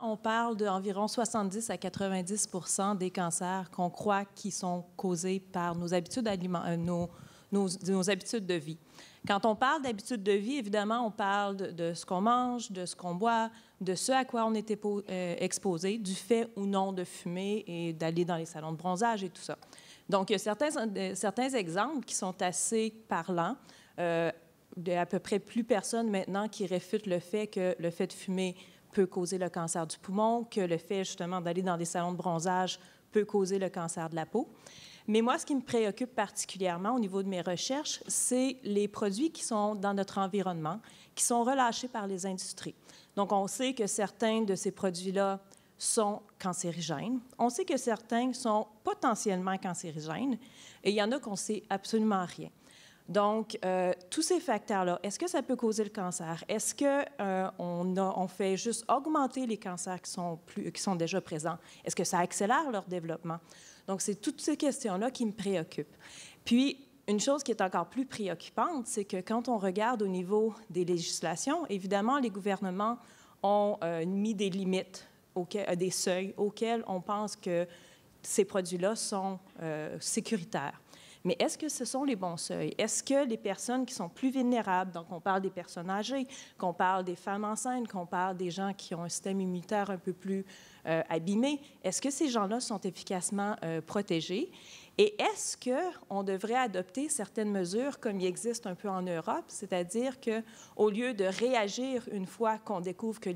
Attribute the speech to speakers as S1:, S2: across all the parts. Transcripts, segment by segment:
S1: On parle d'environ 70 à 90 des cancers qu'on croit qui sont causés par nos habitudes nos habitudes de vie. Quand on parle d'habitudes de vie, évidemment, on parle de ce qu'on mange, de ce qu'on boit, de ce à quoi on est exposé, du fait ou non de fumer et d'aller dans les salons de bronzage et tout ça. Donc, il y a certains exemples qui sont assez parlants. Il y a à peu près plus personne maintenant qui réfute le fait que le fait de fumer peut causer le cancer du poumon, que le fait justement d'aller dans des salons de bronzage peut causer le cancer de la peau. Mais moi, ce qui me préoccupe particulièrement au niveau de mes recherches, c'est les produits qui sont dans notre environnement, qui sont relâchés par les industries. Donc, on sait que certains de ces produits-là sont cancérigènes. On sait que certains sont potentiellement cancérigènes et il y en a qu'on ne sait absolument rien. Donc, tous ces facteurs-là, est-ce que ça peut causer le cancer? Est-ce qu'on fait juste augmenter les cancers qui sont déjà présents? Est-ce que ça accélère leur développement? Donc, c'est toutes ces questions-là qui me préoccupent. Puis, une chose qui est encore plus préoccupante, c'est que quand on regarde au niveau des législations, évidemment, les gouvernements ont mis des limites, des seuils auxquels on pense que ces produits-là sont sécuritaires. Mais est-ce que ce sont les bons seuils? Est-ce que les personnes qui sont plus vulnérables, donc on parle des personnes âgées, qu'on parle des femmes enceintes, qu'on parle des gens qui ont un système immunitaire un peu plus abîmé, est-ce que ces gens-là sont efficacement protégés? Et est-ce qu'on devrait adopter certaines mesures comme il existe un peu en Europe, c'est-à-dire qu'au lieu de réagir une fois qu'on découvre que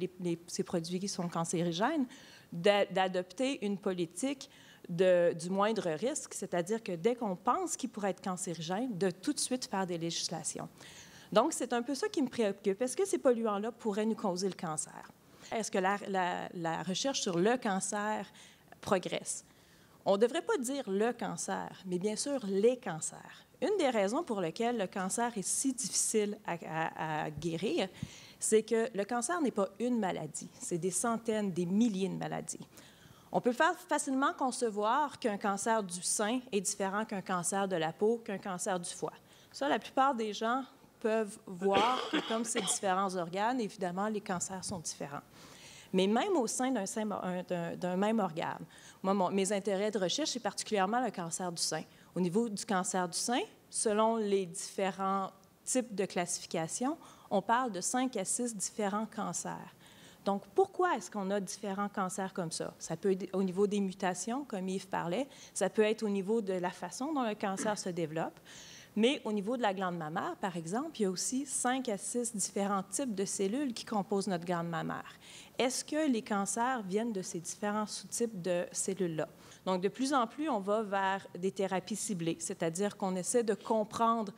S1: ces produits sont cancérigènes, d'adopter une politique du moindre risque, c'est-à-dire que dès qu'on pense qu'il pourrait être cancérigène, de tout de suite faire des législations. Donc, c'est un peu ça qui me préoccupe. Est-ce que ces polluants-là pourraient nous causer le cancer? Est-ce que la recherche sur le cancer progresse? On ne devrait pas dire le cancer, mais bien sûr les cancers. Une des raisons pour lesquelles le cancer est si difficile à guérir, c'est que le cancer n'est pas une maladie, c'est des centaines, des milliers de maladies. On peut facilement concevoir qu'un cancer du sein est différent qu'un cancer de la peau, qu'un cancer du foie. Ça, la plupart des gens peuvent voir que comme c'est différents organes, évidemment, les cancers sont différents. Mais même au sein d'un même organe, moi, mes intérêts de recherche, c'est particulièrement le cancer du sein. Au niveau du cancer du sein, selon les différents types de classification, on parle de 5 à 6 différents cancers. Donc, pourquoi est-ce qu'on a différents cancers comme ça? Ça peut être au niveau des mutations, comme Yves parlait, ça peut être au niveau de la façon dont le cancer se développe, mais au niveau de la glande mammaire, par exemple, il y a aussi 5 à 6 différents types de cellules qui composent notre glande mammaire. Est-ce que les cancers viennent de ces différents sous-types de cellules-là? Donc, de plus en plus, on va vers des thérapies ciblées, c'est-à-dire qu'on essaie de comprendre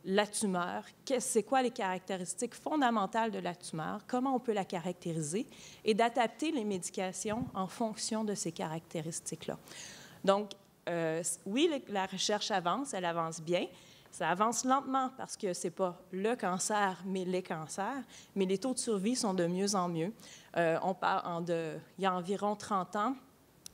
S1: la tumeur, c'est quoi les caractéristiques fondamentales de la tumeur, comment on peut la caractériser et d'adapter les médications en fonction de ces caractéristiques-là. Donc, oui, la recherche avance, elle avance bien. Ça avance lentement parce que ce n'est pas le cancer, mais les cancers, mais les taux de survie sont de mieux en mieux. On parle il y a environ 30 ans,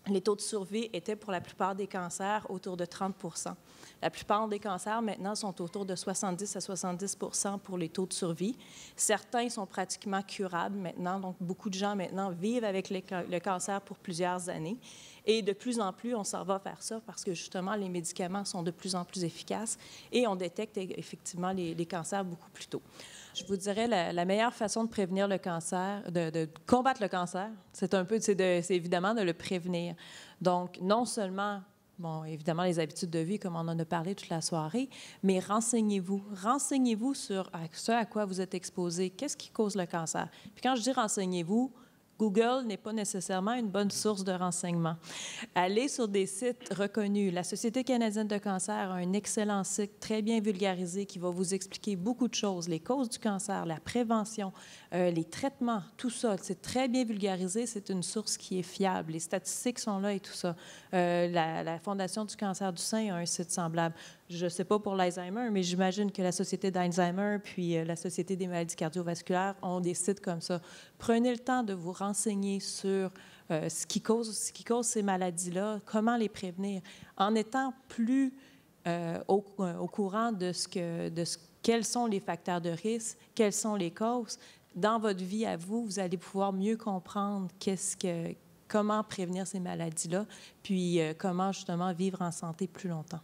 S1: les taux de survie étaient pour la plupart des cancers autour de 30 %. La plupart des cancers, maintenant, sont autour de 70 à 70 % pour les taux de survie. Certains sont pratiquement curables maintenant, donc beaucoup de gens maintenant vivent avec le cancer pour plusieurs années. Et de plus en plus, on s'en va vers ça parce que justement, les médicaments sont de plus en plus efficaces et on détecte effectivement les cancers beaucoup plus tôt. Je vous dirais la meilleure façon de prévenir le cancer, de combattre le cancer, c'est évidemment de le prévenir. Donc, non seulement, bon, évidemment, les habitudes de vie, comme on en a parlé toute la soirée, mais renseignez-vous. Renseignez-vous sur ce à quoi vous êtes exposé. Qu'est-ce qui cause le cancer? Puis quand je dis renseignez-vous, Google n'est pas nécessairement une bonne source de renseignements. Allez sur des sites reconnus. La Société canadienne de cancer a un excellent site très bien vulgarisé qui va vous expliquer beaucoup de choses, les causes du cancer, la prévention, les traitements, tout ça. C'est très bien vulgarisé. C'est une source qui est fiable. Les statistiques sont là et tout ça. La Fondation du cancer du sein a un site semblable. Je ne sais pas pour l'Alzheimer, mais j'imagine que la Société d'Alzheimer puis la Société des maladies cardiovasculaires ont des sites comme ça. Prenez le temps de vous renseigner sur ce qui cause ces maladies-là, comment les prévenir, en étant plus au courant de quels sont les facteurs de risque, quelles sont les causes. dans votre vie à vous, vous allez pouvoir mieux comprendre comment prévenir ces maladies-là, puis comment justement vivre en santé plus longtemps.